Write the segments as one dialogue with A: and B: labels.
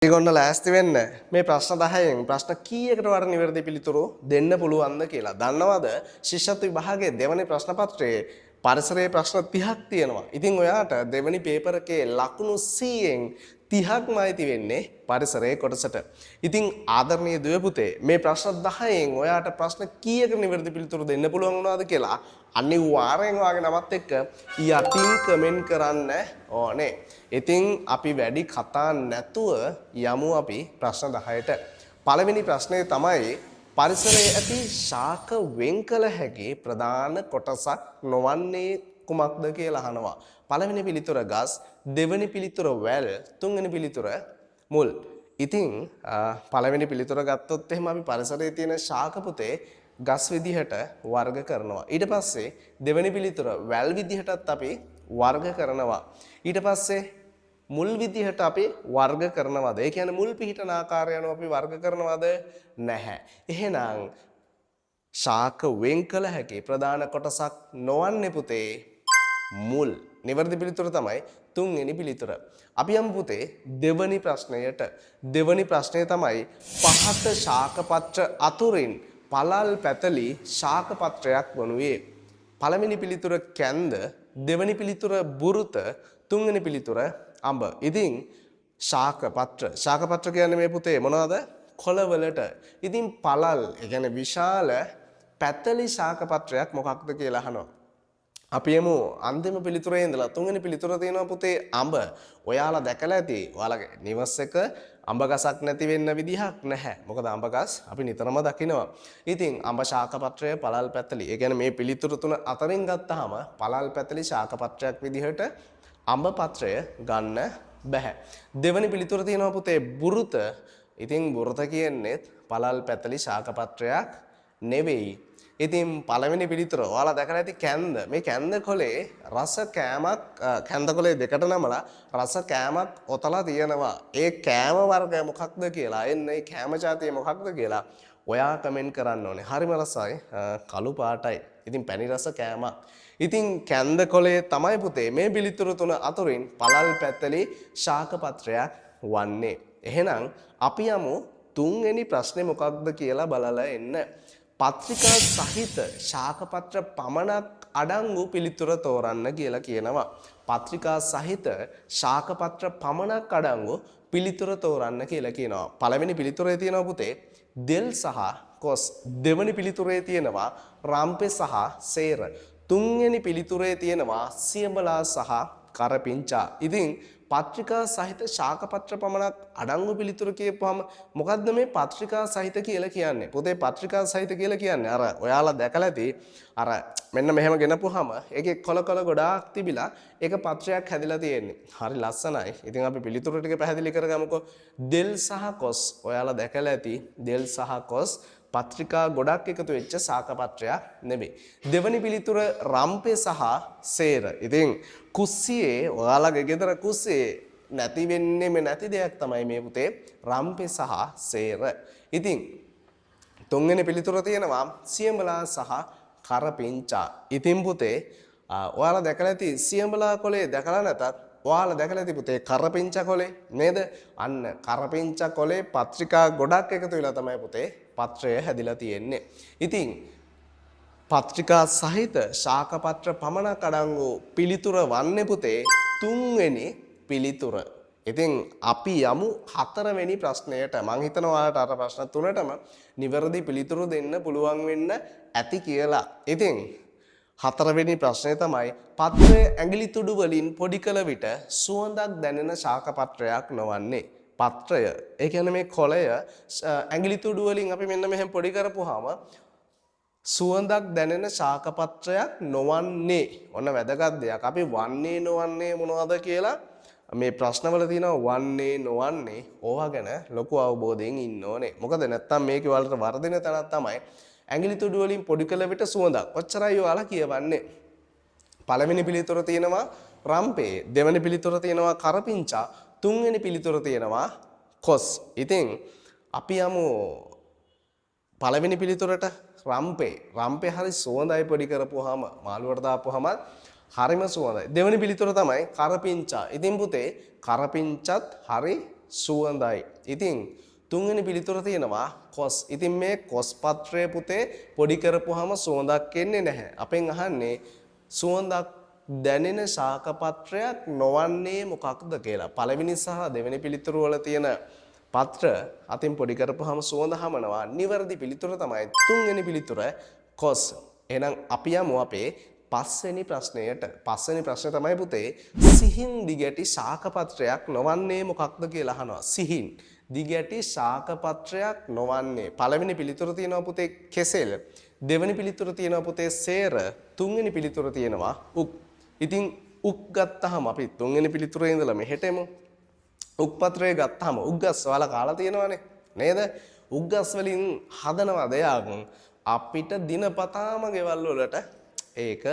A: ඒගොල්ලෝ ලෑස්ති වෙන්න මේ ප්‍රශ්න 10න් ප්‍රශ්න කීයකට වඩා නිවැරදි පිළිතුරු දෙන්න පුළුවන්ද කියලා. දන්නවද? ශිෂ්‍යත්ව විභාගයේ දෙවැනි ප්‍රශ්න පත්‍රයේ පරිසරයේ ප්‍රශ්න 30ක් තියෙනවා. ඉතින් ඔයාට දෙවැනි පේපර් එකේ ලකුණු 100න් 30ක්මයි තියෙන්නේ පරිසරයේ කොටසට. ඉතින් ආදරණීය දුව පුතේ මේ ප්‍රශ්න 10න් ඔයාට ප්‍රශ්න කීයක නිවැරදි පිළිතුරු දෙන්න පුළුවන් වුණාද කියලා අනිවාර්යෙන් ඔයාගේ නමත් එක්ක යටින් කමෙන්ට් කරන්න ඕනේ. ඉතින් අපි වැඩි කතා නැතුව යමු අපි ප්‍රශ්න 10ට. පළවෙනි ප්‍රශ්නේ තමයි පරිසරයේ ඇති ශාක වෙන් කළ හැකි ප්‍රධාන කොටසක් නොවන්නේ කුමක්ද කියලා අහනවා. පළවෙනි පිළිතුර ගස්, දෙවෙනි පිළිතුර වැල්, තුන්වෙනි පිළිතුර මුල්. ඉතින් පළවෙනි පිළිතුර ගත්තොත් එහෙම අපි පරිසරයේ තියෙන ශාක පුතේ ගස් විදිහට වර්ග කරනවා. ඊට පස්සේ දෙවෙනි පිළිතුර වැල් විදිහටත් අපි වර්ග කරනවා. ඊට පස්සේ මුල් විදිහට අපි වර්ග කරනවද? ඒ කියන්නේ මුල් පිහිටන ආකාරය අනුව අපි වර්ග කරනවද? නැහැ. එහෙනම් ශාක වෙන් කළ හැකි ප්‍රධාන කොටසක් නොවන්නේ පුතේ මුල්. නිවැරදි පිළිතුර තමයි තුන්වෙනි පිළිතුර. අපි යමු පුතේ දෙවැනි ප්‍රශ්නයට. දෙවැනි ප්‍රශ්නය තමයි පහත ශාක පත්‍ර අතුරින් පළල් පැතලි ශාක පත්‍රයක් වනුයේ. පළවෙනි පිළිතුර කැන්ද, දෙවෙනි පිළිතුර බුරුත, තුන්වෙනි පිළිතුර අඹ. ඉතින් ශාක පත්‍ර කියන්නේ මේ පුතේ මොනවද? කොළවලට. ඉතින් පළල් ඒ කියන්නේ විශාල පැතලි ශාක පත්‍රයක් මොකක්ද කියලා අහනවා. අපි යමු අන්තිම පිළිතුරේ ඉඳලා තුන්වෙනි පිළිතුර තියෙනවා පුතේ අඹ. ඔයාලා දැකලා ඇති. ඔයාලගේ නිවස් එක අඹ ගසක් නැති වෙන්න විදිහක් නැහැ. මොකද අඹ ගස් අපි නිතරම දකිනවා. ඉතින් අඹ ශාක පත්‍රය පළල් පැතලි. ඒ කියන්නේ මේ පිළිතුරු තුන අතරින් ගත්තාම පළල් පැතලි ශාක පත්‍රයක් විදිහට අඹ පත්‍රය ගන්න බෑ. දෙවෙනි පිළිතුර තියෙනවා පුතේ බුරුත. ඉතින් බුරුත කියන්නේ පළල් පැතලි ශාක පත්‍රයක් නෙවෙයි. ඉතින් පළවෙනි පිළිතුර ඔයාලා දැකලා ඇති කැන්ද. මේ කැන්ද කොලේ රස කෑමක් කැන්ද කොලේ දෙකට නමලා රස කෑමක් ඔතලා තියෙනවා. ඒ කෑම වර්ගය මොකක්ද කියලා එන්නේ කෑම જાතිය මොකක්ද කියලා ඔයා කමෙන්ට් කරන්න ඕනේ. හරිම රසයි කළු පාටයි. ඉතින් පැණි රස කෑමක්. ඉතින් කැන්ද කොලේ තමයි පුතේ මේ පිළිතුරු තුන අතරින් පළල් පැතලි ශාක පත්‍රයක් වන්නේ. එහෙනම් අපි යමු තුන්වෙනි ප්‍රශ්නේ මොකක්ද කියලා බලලා එන්න. පත්‍රිකා සහිත ශාකපත්‍ර පමණක් අඩංගු පිළිතුර තෝරන්න කියලා කියනවා. පත්‍රිකා සහිත ශාකපත්‍ර පමණක් අඩංගු පිළිතුර තෝරන්න කියලා කියනවා. පළවෙනි පිළිතුරේ තියෙනවා පුතේ දෙල් සහ කොස්. දෙවෙනි පිළිතුරේ තියෙනවා රාම්පේ සහ සේර. තුන්වෙනි පිළිතුරේ තියෙනවා සියඹලා සහ කරපිංචා. ඉතින් පත්‍රිකා සහිත ශාකපත්‍ර පමණක් අඩංගු පිළිතුරු කියපුවම මොකද්ද මේ පත්‍රිකා සහිත කියලා කියන්නේ? පුතේ පත්‍රිකා සහිත කියලා කියන්නේ අර ඔයාලා දැකලා ඇති අර මෙන්න මෙහෙම ගෙනපුවාම ඒකේ කොළ ගොඩාක් තිබිලා ඒක පත්‍රයක් හැදිලා තියෙන්නේ. හරි ලස්සනයි. ඉතින් අපි පිළිතුරු ටික පැහැදිලි කරගමුකෝ. දෙල් සහ කොස්. ඔයාලා දැකලා ඇති දෙල් සහ කොස් පත්‍රිකා ගොඩක් එකතු වෙච්ච ශාකපත්‍රයක් නෙමෙයි. දෙවනි පිළිතුර රම්පේ සහ සේර. ඉතින් කුස්සියේ ඔයාලගේ ගෙදර කුස්සියේ නැති වෙන්නේ නැති දෙයක් තමයි මේ පුතේ රම්පේ සහ සේර. ඉතින් තුන්වෙනි පිළිතුර තියෙනවා සියඹලා සහ කරපිංචා. ඉතින් පුතේ ඔයාලා දැකලා ඇති සියඹලා කොලේ දැකලා නැතත් ඔයාලා දැකලා ඇති පුතේ කරපිංචා කොලේ නේද? අන්න කරපිංචා කොලේ පත්‍රිකා ගොඩක් එකතු වෙලා තමයි පුතේ පත්‍රය හැදිලා තියෙන්නේ. ඉතින් පත්‍රිකා සහිත ශාකපත්‍ර පමණක් අඩංගු පිළිතුර වන්නේ පුතේ තුන්වෙනි පිළිතුර. ඉතින් අපි යමු හතරවෙනි ප්‍රශ්නයට. මම හිතනවා ඔයාලට අර ප්‍රශ්න තුනටම නිවැරදි පිළිතුරු දෙන්න පුළුවන් වෙන්න ඇති කියලා. ඉතින් හතරවෙනි ප්‍රශ්නය තමයි පත්‍රයේ ඇඟිලි තුඩු වලින් පොඩි කළ විට සුවඳක් දැනෙන ශාකපත්‍රයක් නොවන්නේ. පත්‍රය ඒ කියන්නේ මේ කොළය ඇඟිලි තුඩු වලින් අපි මෙන්න මෙහෙම පොඩි කරපුවාම සුවඳක් දැනෙන ශාකපත්‍රයක් නොවන්නේ. ඔන්න වැදගත් දෙයක්. අපි වන්නේ නොවන්නේ මොනවද කියලා මේ ප්‍රශ්නවල තියෙනවා වන්නේ නොවන්නේ. ඕවා ගැන ලොකු අවබෝධයෙන් ඉන්න ඕනේ. මොකද නැත්තම් මේකේ වලට වර්ධින තැනක් තමයි ඇඟිලි තුඩු වලින් පොඩි කළ විට සුවඳක්. ඔච්චරයි ඔයාලා කියවන්නේ. පළවෙනි පිළිතුර තියෙනවා රම්පේ, දෙවෙනි පිළිතුර තියෙනවා කරපිංචා, තුන්වෙනි පිළිතුර තියෙනවා කොස්. ඉතින් අපි යමු පළවෙනි පිළිතුරට රම්පේ. රම්පේ හරි සුවඳයි පොඩි කරපුවාම මාළුවට දාපුවාම හරිම සුවඳයි. දෙවෙනි පිළිතුර තමයි කරපිංචා. ඉතින් පුතේ කරපිංචත් හරි සුවඳයි. ඉතින් තුන්වෙනි පිළිතුර තියෙනවා කොස්. ඉතින් මේ කොස් පත්‍රය පුතේ පොඩි කරපුවාම සුවඳක් එන්නේ නැහැ. අපෙන් අහන්නේ සුවඳක් දැනෙන ශාක පත්‍රයක් නොවන්නේ මොකක්ද කියලා. පළවෙනි සහ දෙවෙනි පිළිතුරු වල තියෙන පත්‍ර අතින් පොඩි කරපුවාම සුවඳ හමනවා. නිවැරදි පිළිතුර තමයි තුන්වෙනි පිළිතුර කොස්. එහෙනම් අපි යමු අපේ පස්වෙනි ප්‍රශ්නයට. පස්වෙනි ප්‍රශ්නේ තමයි පුතේ සිහින් දිගැටි ශාක පත්‍රයක් නොවන්නේ මොකක්ද කියලා අහනවා. සිහින් දිගැටි ශාක පත්‍රයක් නොවන්නේ. පළවෙනි පිළිතුර තියෙනවා පුතේ කෙසෙල්. දෙවෙනි පිළිතුර තියෙනවා පුතේ සේර. තුන්වෙනි පිළිතුර තියෙනවා උක්. ඉතින් උක් ගත්තාම අපි තුන්වෙනි පිළිතුරේ ඉඳලා මෙහෙට එමු. උක් පත්‍රය ගත්තාම උග්ගස් වල කාලා තියෙනවනේ නේද? උග්ගස් වලින් හදනවා දෙයක් අපිට දිනපතාම ගෙවල් වලට ඒක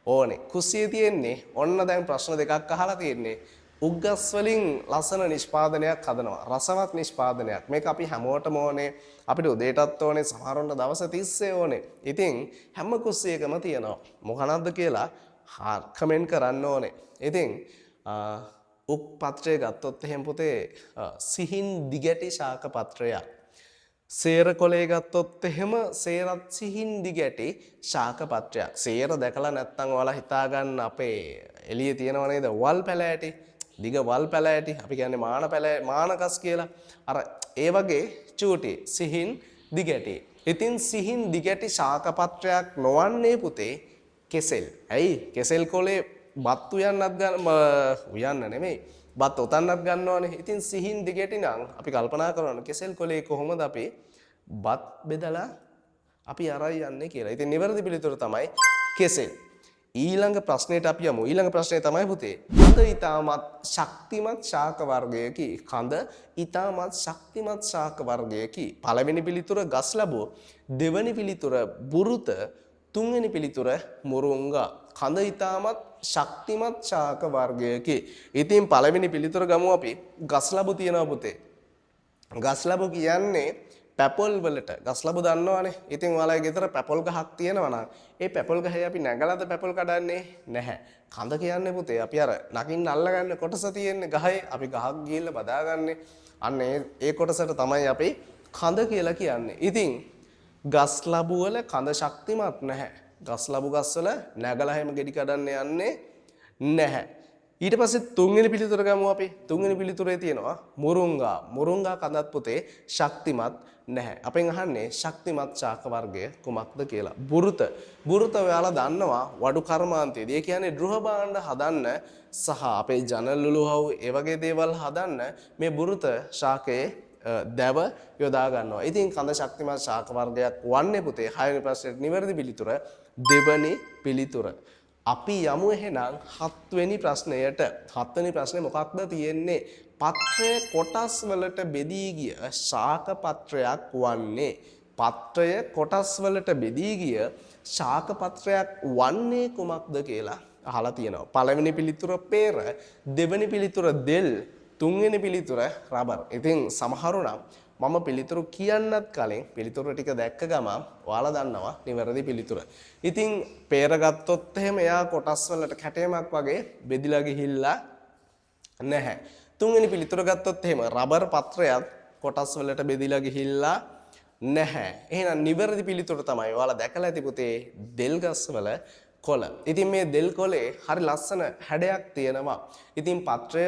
A: ඕනේ. කුස්සියේ තියෙන්නේ ඔන්න දැන් ප්‍රශ්න දෙකක් අහලා තියෙන්නේ. උග්ගස් වලින් ලස්සන නිෂ්පාදනයක් හදනවා. රසවත් නිෂ්පාදනයක්. මේක අපි හැමෝටම ඕනේ. අපිට උදේටත් ඕනේ, සමහරවන්න දවස් 30 ඕනේ. ඉතින් හැම කුස්සියකම තියෙනවා. මොකනක්ද කියලා කමෙන්ට් කරන්න ඕනේ. ඉතින් උක් පත්‍රය ගත්තොත් එහෙම පුතේ සිහින් දිගැටි ශාක පත්‍රයක්. සේර කොලේ ගත්තොත් එහෙම සේරත් සිහින් දිගැටි ශාක පත්‍රයක්. සේර දැකලා නැත්නම් ඔයාලා හිතා ගන්න අපේ එළියේ තියෙනව නේද වල් පැලෑටි. දිග වල් පැලෑටි. අපි කියන්නේ මානකස් කියලා. අර ඒ වගේ චූටි සිහින් දිගැටි. ඉතින් සිහින් දිගැටි ශාක පත්‍රයක් නොවන්නේ පුතේ කෙසෙල්. ඇයි? කෙසෙල් කොලේ බත් උයන්න නෙමෙයි. බත් ඔතන්නත් ගන්නවනේ. ඉතින් සිහින් දිගැටි නම් අපි කල්පනා කරනවා කෙසෙල් කොලේ කොහොමද අපි බත් බෙදලා අපි අරයි යන්නේ කියලා. ඉතින් නිවැරදි පිළිතුර තමයි කෙසෙල්. ඊළඟ ප්‍රශ්නෙට අපි යමු. ඊළඟ ප්‍රශ්නේ තමයි පුතේ කඳ ඊටමත් ශක්තිමත් ශාක වර්ගයකි. කඳ ඊටමත් ශක්තිමත් ශාක වර්ගයකි. පළවෙනි පිළිතුර ගස් ලැබුව. දෙවෙනි පිළිතුර බුරුත. තුන්වෙනි පිළිතුර මුරුංගා. කඳ ඊටමත් ශක්තිමත් ශාක වර්ගයකි. ඉතින් පළවෙනි පිළිතුර ගමු අපි. ගස් ලැබු තියනවා පුතේ. ගස් ලැබු කියන්නේ පැපොල් වලට. ගස් ලැබු දන්නවනේ. ඉතින් ඔයාලගේ ගෙදර පැපොල් ගහක් තියෙනවා නම් ඒ පැපොල් ගහේ අපි නැගලාද පැපොල් කඩන්නේ නැහැ. කඳ කියන්නේ පුතේ අපි අර නකින්න අල්ලගන්න කොටස තියෙන්නේ ගහේ. අපි ගහක් ගිහිල්ලා බදාගන්නේ. අන්න ඒ කොටසට තමයි අපි කඳ කියලා කියන්නේ. ඉතින් ගස් ලැබු වල කඳ ශක්තිමත් නැහැ. ගස් ලැබු ගස් වල නැගලා හැම ගෙඩි කඩන්න යන්නේ නැහැ. ඊට පස්සේ තුන්වෙනි පිළිතුර ගමු අපි. තුන්වෙනි පිළිතුරේ තියෙනවා මුරුංගා. මුරුංගා කඳත් පුතේ ශක්තිමත් නැහැ. අපෙන් අහන්නේ ශක්තිමත් ශාක වර්ගය කුමක්ද කියලා. බුරුත. බුරුත ඔයාලා දන්නවා වඩු කර්මාන්තයේදී. ඒ කියන්නේ ගෘහ භාණ්ඩ හදන්න සහ අපේ ජනල් ලුලුහව් ඒ වගේ දේවල් හදන්න මේ බුරුත ශාකයේ දැව යොදා ගන්නවා. ඉතින් කඳ ශක්තිමත් ශාක වර්ගයක් වන්නේ පුතේ 6 වෙනි ප්‍රශ්නෙට නිවැරදි පිළිතුර දෙවනි පිළිතුර. අපි යමු එහෙනම් 7 වෙනි ප්‍රශ්නයට. 7 වෙනි ප්‍රශ්නේ මොකක්ද තියෙන්නේ? පත්‍රය කොටස් වලට බෙදී ගිය ශාක පත්‍රයක් වන්නේ. පත්‍රය කොටස් වලට බෙදී ගිය ශාක පත්‍රයක් වන්නේ කුමක්ද කියලා අහලා තියෙනවා. පළවෙනි පිළිතුර පේර, දෙවෙනි පිළිතුර දෙල්, තුන්වෙනි පිළිතුර රබර්. ඉතින් සමහරු නම් මම පිළිතුරු කියන්නත් කලින් පිළිතුරු ටික දැක්ක ගමන් ඔයාලා දන්නවා නිවැරදි පිළිතුර. ඉතින් පේර ගත්තොත් එහෙම එයා කොටස් වලට කැටයමක් වගේ බෙදිලා ගිහිල්ලා නැහැ. තුන්වෙනි පිළිතුර ගත්තොත් එහෙම රබර් පත්‍රයත් කොටස් වලට බෙදිලා ගිහිල්ලා නැහැ. එහෙනම් නිවැරදි පිළිතුර තමයි ඔයාලා දැකලා ඇති පුතේ දෙල් ගස් වල කොළ. ඉතින් මේ දෙල් කොලේ හරි ලස්සන හැඩයක් තියෙනවා. ඉතින් පත්‍රය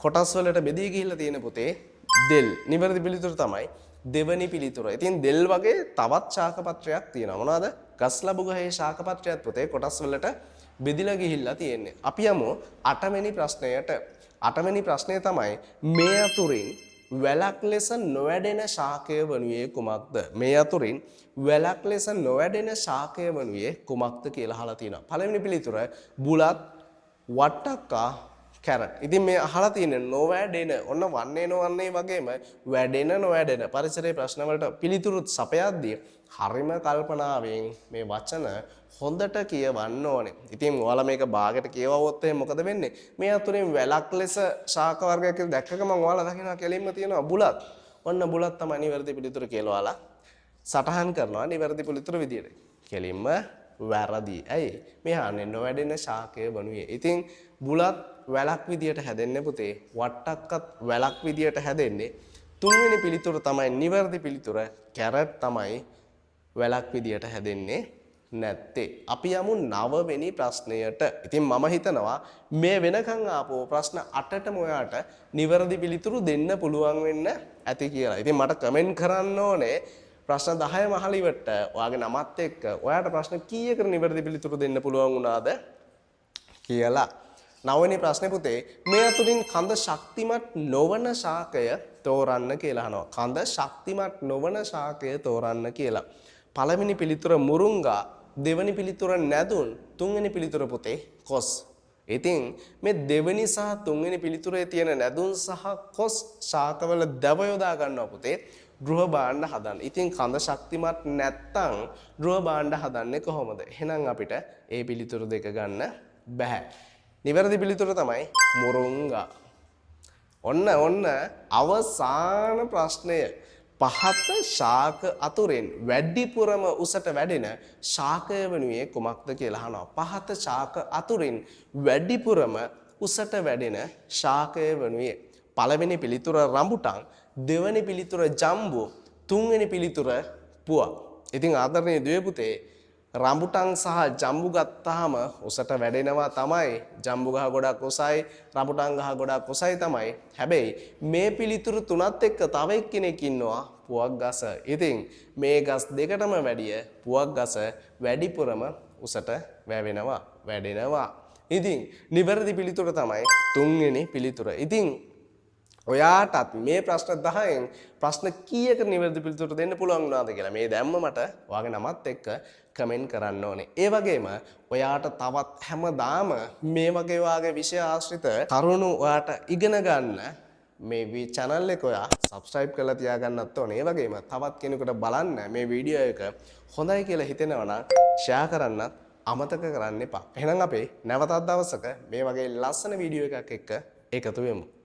A: කොටස් වලට බෙදී ගිහිල්ලා තියෙන පුතේ දෙල්. නිවැරදි පිළිතුර තමයි දෙවනි පිළිතුර. ඉතින් දෙල් වගේ තවත් ශාක පත්‍රයක් තියෙනවා. මොනවාද? ගස් ලැබු ගහේ ශාක පත්‍රයක් පුතේ කොටස් වලට බෙදිලා ගිහිල්ලා තියෙන්නේ. අපි යමු 8 වෙනි ප්‍රශ්නයට. 8 වෙනි ප්‍රශ්නය තමයි මේ අතුරින් වැලක් ලෙස නොවැඩෙන ශාකය වනුයේ කුමක්ද? මේ අතුරින් වැලක් ලෙස නොවැඩෙන ශාකය වනුයේ කුමක්ද කියලා අහලා තියෙනවා. පළවෙනි පිළිතුර බුලත්, වට්ටක්කා, කැරට්. ඉතින් මේ අහලා තියෙන්නේ නොවැඩෙන. ඔන්න වන්නේ නොවන්නේ වගේම වැඩෙන නොවැඩෙන පරිසරයේ ප්‍රශ්න වලට පිළිතුරුත් සපයද්දී හරිම කල්පනාවෙන් මේ වචන හොඳට කියවන්න ඕනේ. ඉතින් ඔයාලා මේක භාගයට කියවුවොත් එහෙනම් මොකද වෙන්නේ? මේ අතුරින් වැලක් ලෙස ශාක වර්ගයක් කියලා දැක්ක ගමන් ඔයාලා දකිනවා කෙලින්ම තියෙනවා බුලත්. ඔන්න බුලත් තමයි නිවැරදි පිළිතුර කියලා ඔයාලා සටහන් කරනවා නිවැරදි පිළිතුර විදියට. කෙලින්ම වැරදි. ඇයි? මේ අහන්නේ නොවැඩෙන ශාකය වනුයේ. ඉතින් බුලත් වැලක් විදියට හැදෙන්නේ පුතේ. වට්ටක්කත් වැලක් විදියට හැදෙන්නේ. තුන්වෙනි පිළිතුර තමයි නිවැරදි පිළිතුර. කැරට් තමයි වැලක් විදියට හැදෙන්නේ නැත්තේ. අපි යමු 9 වෙනි ප්‍රශ්නයට. ඉතින් මම හිතනවා මේ වෙනකන් ආපු ප්‍රශ්න 8ටම ඔයාට නිවැරදි පිළිතුරු දෙන්න පුළුවන් වෙන්න ඇති කියලා. ඉතින් මට කමෙන්ට් කරන්න ඕනේ ප්‍රශ්න 10ම අහලා ඉවරට ඔයාගේ නමත් එක්ක ඔයාට ප්‍රශ්න කීයකට නිවැරදි පිළිතුරු දෙන්න පුළුවන් වුණාද කියලා. 9 වෙනි ප්‍රශ්නේ පුතේ මේ අතුරින් කඳ ශක්තිමත් නොවන ශාකය තෝරන්න කියලා අහනවා. කඳ ශක්තිමත් නොවන ශාකය තෝරන්න කියලා. පළවෙනි පිළිතුර මුරුංගා, දෙවෙනි පිළිතුර නැදුන්, තුන්වෙනි පිළිතුර පුතේ කොස්. ඉතින් මේ දෙවෙනි සහ තුන්වෙනි පිළිතුරේ තියෙන නැදුන් සහ කොස් ශාකවල දව යොදා ගන්නවා පුතේ ගෘහ භාණ්ඩ හදන්න. ඉතින් කඳ ශක්තිමත් නැත්තම් ගෘහ භාණ්ඩ හදන්නේ කොහොමද? එහෙනම් අපිට ඒ පිළිතුරු දෙක ගන්න බෑ. නිවැරදි පිළිතුර තමයි මුරුංගා. ඔන්න අවසාන ප්‍රශ්නය. පහත ශාක අතුරෙන් වැඩිපුරම උසට වැඩෙන ශාකය වනුයේ කුමක්ද කියලා අහනවා. පහත ශාක අතුරින් වැඩිපුරම උසට වැඩෙන ශාකය වනුයේ පළවෙනි පිළිතුර රඹුටන්, දෙවෙනි පිළිතුර ජම්බු, තුන්වෙනි පිළිතුර පුවක්. ඉතින් ආදරණීය දුවේ පුතේ රඹුටන් සහ ජම්බු ගත්තාම උසට වැඩෙනවා තමයි. ජම්බු ගහ ගොඩක් උසයි, රඹුටන් ගහ ගොඩක් උසයි තමයි. හැබැයි මේ පිළිතුරු තුනත් එක්ක තව එක්කෙනෙක් ඉන්නවා පුවක් ගස. ඉතින් මේ ගස් දෙකටම වැඩිය පුවක් ගස වැඩිපුරම උසට වැඩෙනවා. ඉතින් නිවැරදි පිළිතුර තමයි තුන්වෙනි පිළිතුර. ඉතින් ඔයාටත් මේ ප්‍රශ්න 10න් ප්‍රශ්න කීයකට නිවැරදි පිළිතුරු දෙන්න පුළුවන් වුණාද කියලා මේ දැම්ම මට ඔයාගේ නමත් එක්ක කමෙන්ට් කරන්න ඕනේ. ඒ වගේම ඔයාට තවත් හැමදාම මේ වගේ වාගේ විෂය ආශ්‍රිත කරුණු ඔයාට ඉගෙන ගන්න මේ channel එක ඔයා subscribe කරලා තියාගන්නත් ඕනේ. ඒ වගේම තවත් කෙනෙකුට බලන්න මේ වීඩියෝ එක හොඳයි කියලා හිතෙනවා නම් share කරන්නත් අමතක කරන්න එපා. එහෙනම් අපි නැවතත් දවසක මේ වගේ ලස්සන වීඩියෝ එකක් එක්ක එකතු වෙමු.